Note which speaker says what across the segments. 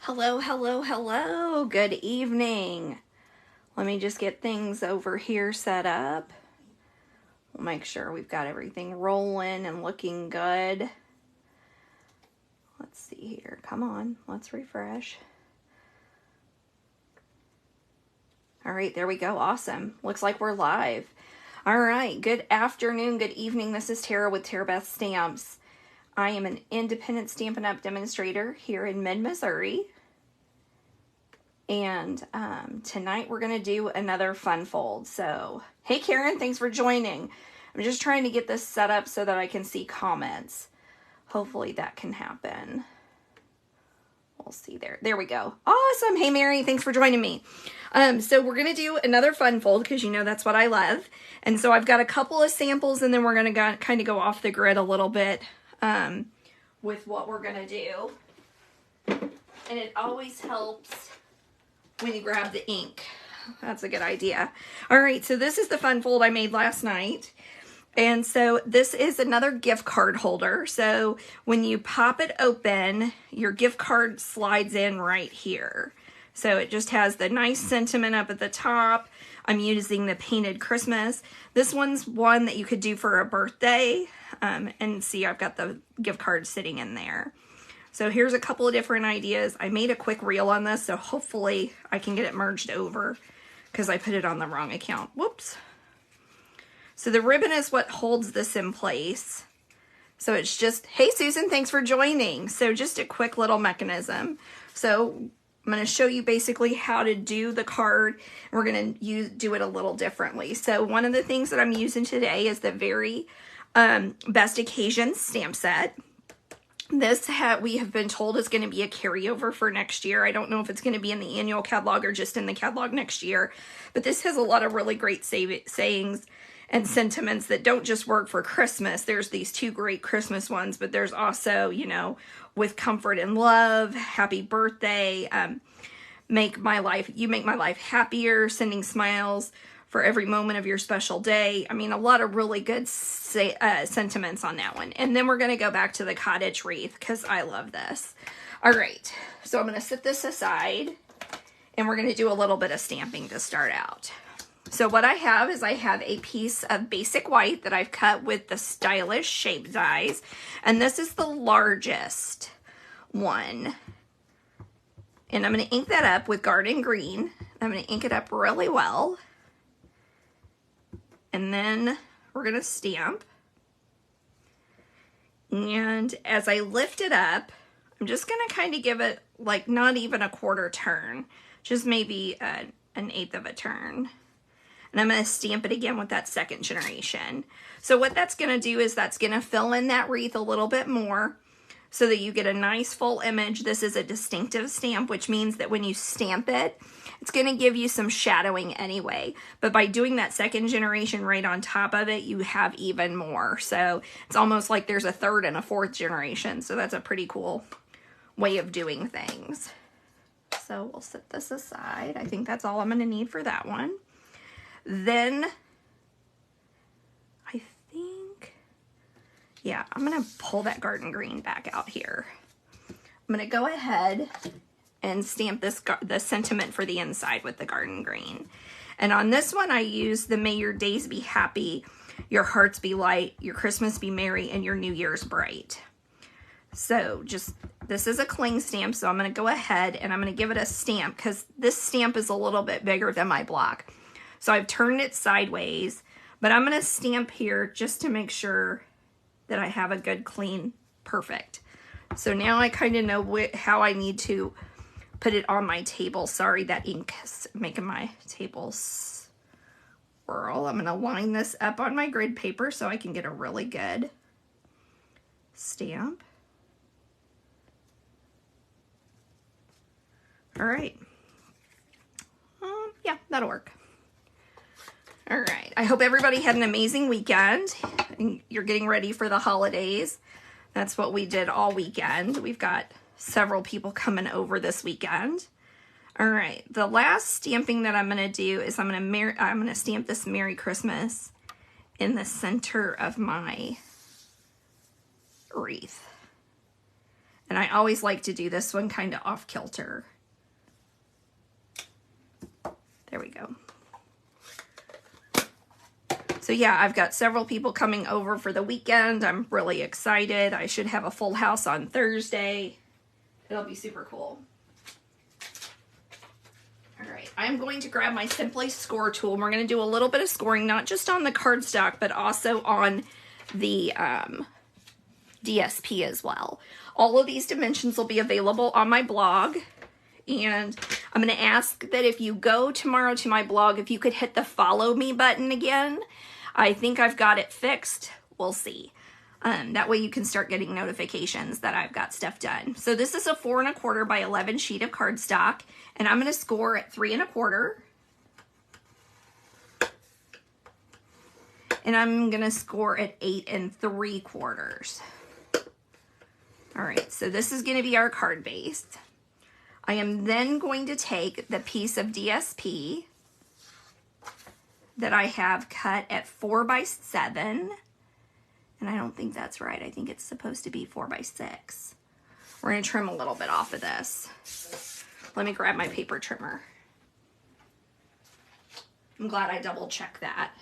Speaker 1: Hello, hello, hello. Good evening. Let me just get things over here set up. We'll make sure we've got everything rolling and looking good. Let's see here. Come on, let's refresh. All right, there we go. Awesome. Looks like we're live. All right, good afternoon, good evening. This is Tara with Tarabeth Stamps. I am an independent Stampin' Up! Demonstrator here in mid-Missouri. And tonight we're going to do another fun fold. So, hey Karen, thanks for joining. I'm just trying to get this set up so that I can see comments. Hopefully that can happen. We'll see there. There we go. Awesome. Hey Mary, thanks for joining me. So we're going to do another fun fold because you know that's what I love. And so I've got a couple of samples and then we're going to kind of go off the grid a little bit with what we're going to do. And it always helps when you grab the ink. That's a good idea. All right, so this is the fun fold I made last night. And so this is another gift card holder. So when you pop it open, your gift card slides in right here. So it just has the nice sentiment up at the top. I'm using the Painted Christmas. This one's one that you could do for a birthday. And see, I've got the gift card sitting in there. So here's a couple of different ideas. I made a quick reel on this, so hopefully I can get it merged over because I put it on the wrong account. Whoops. So the ribbon is what holds this in place. So it's just, hey Susan, thanks for joining. So just a quick little mechanism. So I'm going to show you basically how to do the card. We're going to do it a little differently. So one of the things that I'm using today is the very Best Occasion stamp set. This we have been told is going to be a carryover for next year. I don't know if it's going to be in the annual catalog or just in the catalog next year, but this has a lot of really great sayings and sentiments that don't just work for Christmas. There's these two great Christmas ones, but there's also, you know, with comfort and love, happy birthday, you make my life happier, sending smiles for every moment of your special day. I mean, a lot of really good sentiments on that one. And then we're going to go back to the Cottage Wreath because I love this. All right, so I'm going to set this aside and we're going to do a little bit of stamping to start out. So what I have is I have a piece of basic white that I've cut with the stylish shape dies. And this is the largest one. And I'm going to ink that up with Garden Green. I'm going to ink it up really well. And then we're going to stamp. And as I lift it up, I'm just going to kind of give it like not even a quarter turn, just maybe an eighth of a turn. And I'm going to stamp it again with that second generation. So what that's going to do is that's going to fill in that wreath a little bit more so that you get a nice full image. This is a distinctive stamp, which means that when you stamp it, it's going to give you some shadowing anyway. But by doing that second generation right on top of it, you have even more. So it's almost like there's a third and a fourth generation. So that's a pretty cool way of doing things. So we'll set this aside. I think that's all I'm going to need for that one. Then I think, yeah, I'm going to pull that Garden Green back out here. I'm going to go ahead and stamp the sentiment for the inside with the Garden Green. And on this one, I use the May your days be happy, your hearts be light, your Christmas be merry, and your New Year's bright. So this is a cling stamp, so I'm going to go ahead and I'm going to give it a stamp because this stamp is a little bit bigger than my block. So I've turned it sideways, but I'm going to stamp here just to make sure that I have a good, clean, perfect. So now I kind of know how I need to put it on my table. Sorry, that ink is making my table swirl. I'm going to line this up on my grid paper so I can get a really good stamp. All right. Yeah, that'll work. All right. I hope everybody had an amazing weekend. You're getting ready for the holidays. That's what we did all weekend. We've got several people coming over this weekend. All right. The last stamping that I'm going to do is I'm going to stamp this Merry Christmas in the center of my wreath. And I always like to do this one kind of off kilter. There we go. So yeah, I've got several people coming over for the weekend. I'm really excited. I should have a full house on Thursday. It'll be super cool. All right, I'm going to grab my Simply Score tool, and we're going to do a little bit of scoring, not just on the cardstock, but also on the DSP as well. All of these dimensions will be available on my blog. And I'm going to ask that if you go tomorrow to my blog, if you could hit the follow me button again. I think I've got it fixed. We'll see. That way you can start getting notifications that I've got stuff done. So this is a 4 1/4 by 11 sheet of cardstock, and I'm going to score at 3 1/4. And I'm going to score at 8 3/4. All right, so this is going to be our card base. I am then going to take the piece of DSP that I have cut at 4 by 7, and I don't think that's right. I think it's supposed to be 4 by 6. We're going to trim a little bit off of this. Let me grab my paper trimmer. I'm glad I double checked that.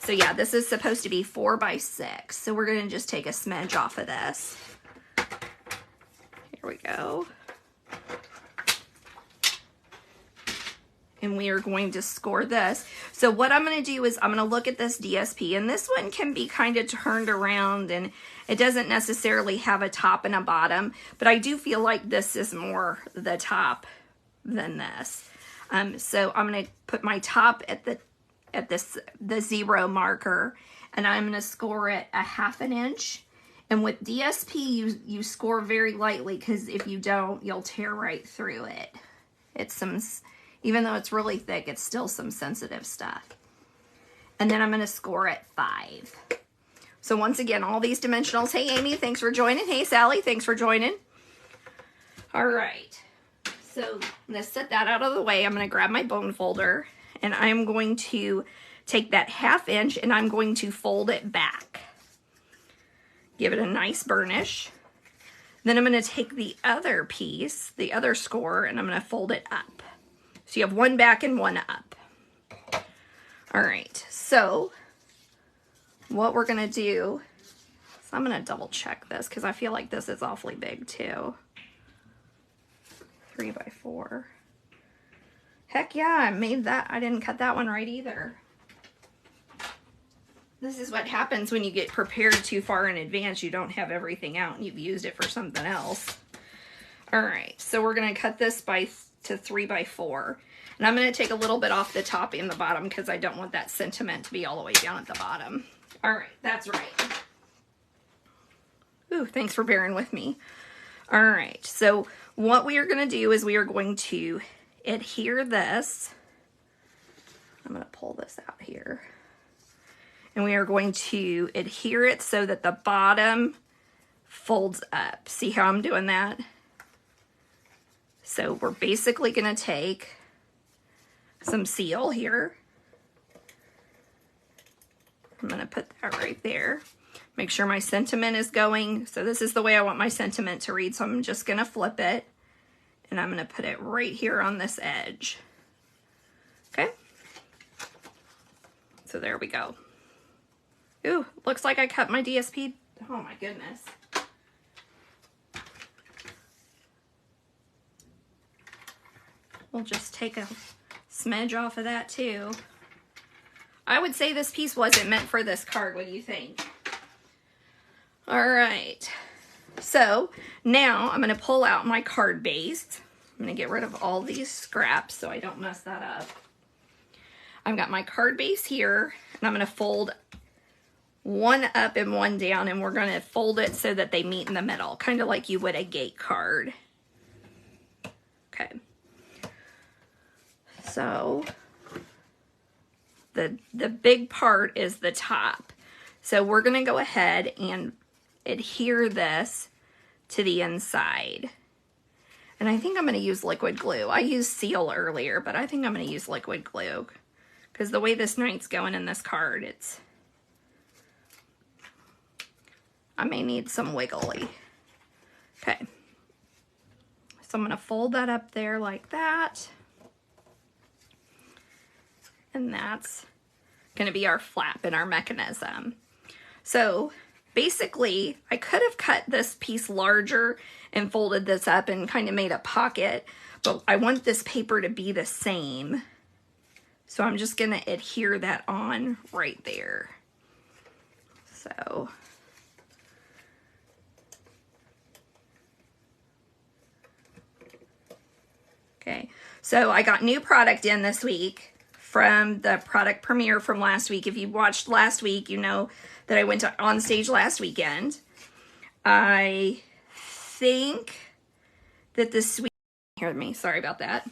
Speaker 1: So yeah, this is supposed to be 4 by 6. So we're going to just take a smidge off of this. Here we go. And we are going to score this. So what I'm going to do is I'm going to look at this DSP, and this one can be kind of turned around, and it doesn't necessarily have a top and a bottom, but I do feel like this is more the top than this. So I'm going to put my top at the 0 marker, and I'm going to score it a 1/2 inch. And with DSP, you score very lightly, because if you don't, you'll tear right through it. It's some, even though it's really thick, it's still some sensitive stuff. And then I'm going to score at 5. So once again, all these dimensionals. Hey, Amy, thanks for joining. Hey, Sally, thanks for joining. All right. So I'm going to set that out of the way. I'm going to grab my bone folder, and I'm going to take that 1/2 inch, and I'm going to fold it back. Give it a nice burnish. Then I'm going to take the other piece, the other score, and I'm going to fold it up. So you have one back and one up. All right, so what we're going to do, so I'm going to double check this because I feel like this is awfully big too. 3 by 4. Heck yeah, I made that. I didn't cut that one right either. This is what happens when you get prepared too far in advance. You don't have everything out and you've used it for something else. All right, so we're going to cut this to 3 by 4. And I'm going to take a little bit off the top and the bottom because I don't want that sentiment to be all the way down at the bottom. All right, that's right. Ooh, thanks for bearing with me. All right, so what we are going to do is we are going to adhere this. I'm going to pull this out here. And we are going to adhere it so that the bottom folds up. See how I'm doing that? So we're basically going to take some seal here. I'm going to put that right there. Make sure my sentiment is going. So this is the way I want my sentiment to read. So I'm just going to flip it. And I'm going to put it right here on this edge. Okay? So there we go. Ooh, looks like I cut my DSP. Oh my goodness. We'll just take a smidge off of that too. I would say this piece wasn't meant for this card. What do you think? All right. So now I'm going to pull out my card base. I'm going to get rid of all these scraps so I don't mess that up. I've got my card base here, and I'm going to fold one up and one down, and we're going to fold it so that they meet in the middle, kind of like you would a gate card. Okay. So the big part is the top. So we're going to go ahead and adhere this to the inside. And I think I'm going to use liquid glue. I used seal earlier, but I think I'm going to use liquid glue because the way this night's going in this card, I may need some wiggly. Okay, So I'm going to fold that up there like that. And that's going to be our flap in our mechanism. So basically, I could have cut this piece larger and folded this up and kind of made a pocket, but I want this paper to be the same. So I'm just going to adhere that on right there. So okay, so I got new product in this week from the product premiere from last week. If you watched last week, you know that I went on stage last weekend. I think that the sweet, hear me, sorry about that.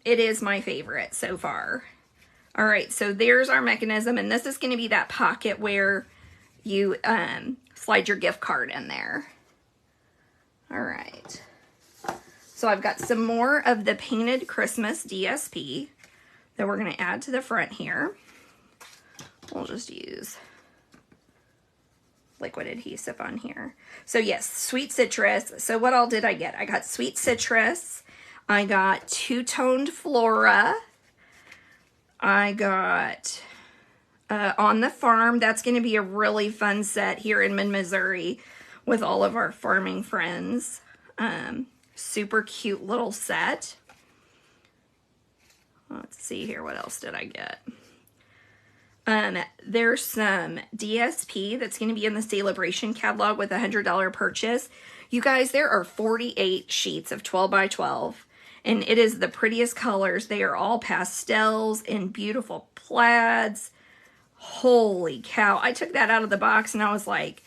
Speaker 1: It is my favorite so far. All right, so there's our mechanism, and this is going to be that pocket where you slide your gift card in there. All right. So I've got some more of the Painted Christmas DSP that we're going to add to the front here. We'll just use liquid adhesive on here. So yes, sweet citrus. So what all did I get? I got sweet citrus. I got two-toned flora. I got On the Farm. That's going to be a really fun set here in mid-Missouri with all of our farming friends. Super cute little set. Let's see here. What else did I get? There's some DSP that's going to be in the Celebration catalog with a $100 purchase. You guys, there are 48 sheets of 12 by 12, and it is the prettiest colors. They are all pastels and beautiful plaids. Holy cow. I took that out of the box and I was like,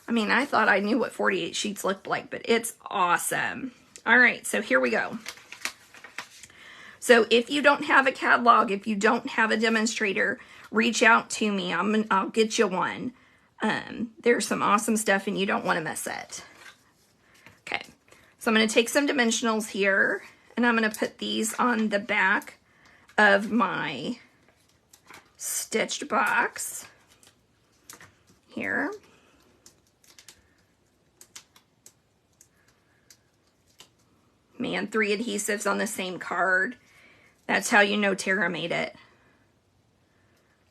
Speaker 1: I mean, I thought I knew what 48 sheets looked like, but it's awesome. All right, so here we go. So if you don't have a catalog, if you don't have a demonstrator, reach out to me. I'll get you one. There's some awesome stuff and you don't want to miss it. Okay, so I'm going to take some dimensionals here and I'm going to put these on the back of my stitched box here. Man, 3 adhesives on the same card. That's how you know Tara made it.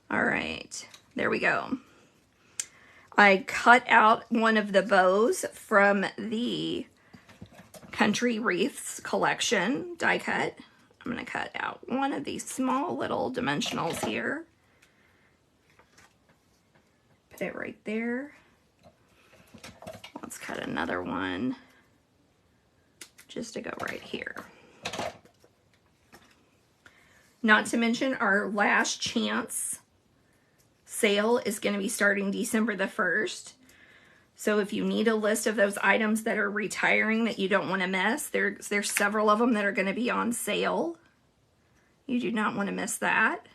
Speaker 1: All right, there we go. I cut out one of the bows from the Country Wreaths collection, die cut. I'm gonna cut out one of these small little dimensionals here. Put it right there. Let's cut another one just to go right here. Not to mention our last chance sale is going to be starting December the 1st. So if you need a list of those items that are retiring that you don't want to miss, there's several of them that are going to be on sale. You do not want to miss that.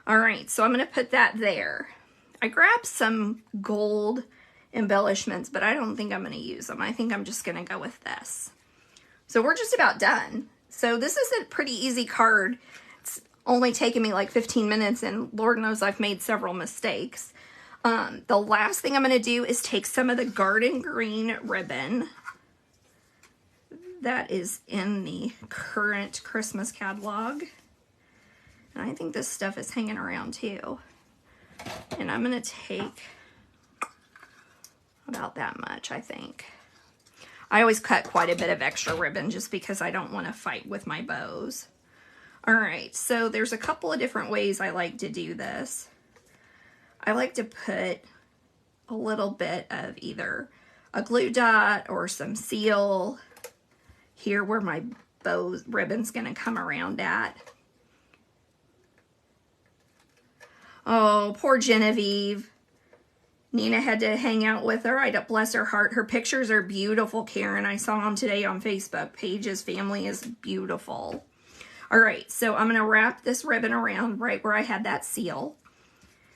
Speaker 1: All right, so I'm going to put that there. I grabbed some gold embellishments, but I don't think I'm going to use them. I think I'm just going to go with this. So we're just about done. So this is a pretty easy card. It's only taken me like 15 minutes and Lord knows I've made several mistakes. The last thing I'm going to do is take some of the garden green ribbon that is in the current Christmas catalog. And I think this stuff is hanging around too. And I'm going to take about that much, I think. I always cut quite a bit of extra ribbon just because I don't want to fight with my bows. All right, so there's a couple of different ways I like to do this. I like to put a little bit of either a glue dot or some seal here where my bow ribbon's going to come around at. Oh, poor Genevieve. Nina had to hang out with her. I don't, bless her heart. Her pictures are beautiful, Karen. I saw them today on Facebook. Paige's family is beautiful. All right, so I'm going to wrap this ribbon around right where I had that seal.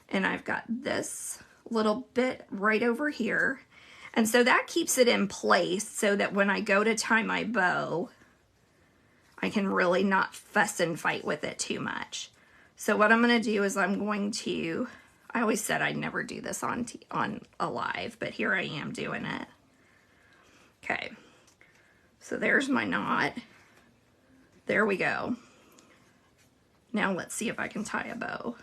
Speaker 1: And I've got this little bit right over here. And so that keeps it in place so that when I go to tie my bow, I can really not fuss and fight with it too much. So what I'm going to do is I'm going to... I always said I'd never do this on a live, but here I am doing it. Okay, So there's my knot. There we go. Now let's see if I can tie a bow.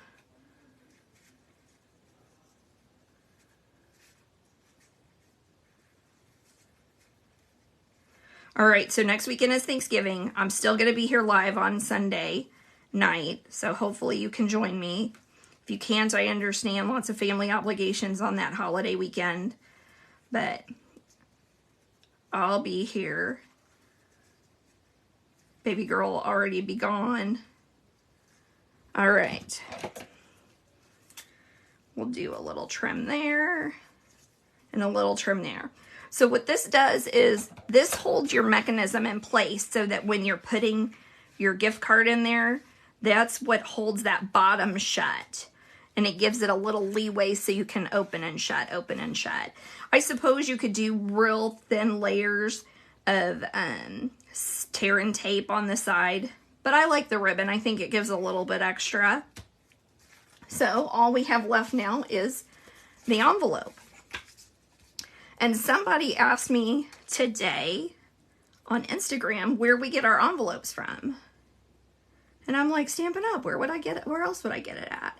Speaker 1: All right, so next weekend is Thanksgiving. I'm still going to be here live on Sunday night, so hopefully you can join me. If you can't, I understand, lots of family obligations on that holiday weekend, but I'll be here. Baby girl will already be gone. All right. We'll do a little trim there and a little trim there. So what this does is this holds your mechanism in place so that when you're putting your gift card in there, that's what holds that bottom shut. And it gives it a little leeway so you can open and shut, open and shut. I suppose you could do real thin layers of tear and tape on the side, but I like the ribbon. I think it gives a little bit extra. So all we have left now is the envelope. And somebody asked me today on Instagram where we get our envelopes from. And I'm like, Stampin' Up, where would I get it? Where else would I get it at?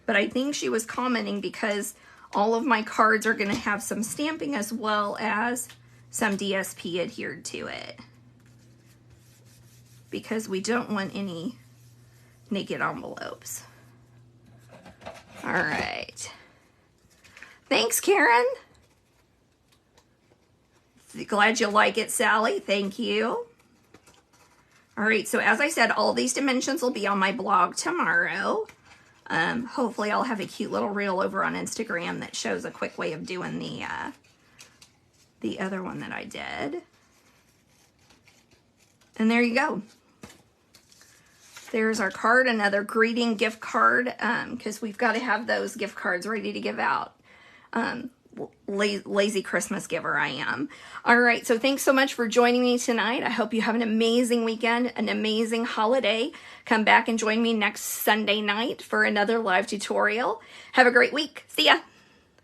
Speaker 1: But I think she was commenting because all of my cards are going to have some stamping as well as some DSP adhered to it. Because we don't want any naked envelopes. All right. Thanks, Karen. Glad you like it, Sally. Thank you. All right, so as I said, all these dimensions will be on my blog tomorrow. Hopefully I'll have a cute little reel over on Instagram that shows a quick way of doing the other one that I did. And there you go. There's our card, another greeting gift card, because we've got to have those gift cards ready to give out. Lazy Christmas giver I am. All right, so thanks so much for joining me tonight. I hope you have an amazing weekend, an amazing holiday. Come back and join me next Sunday night for another live tutorial. Have a great week. See ya.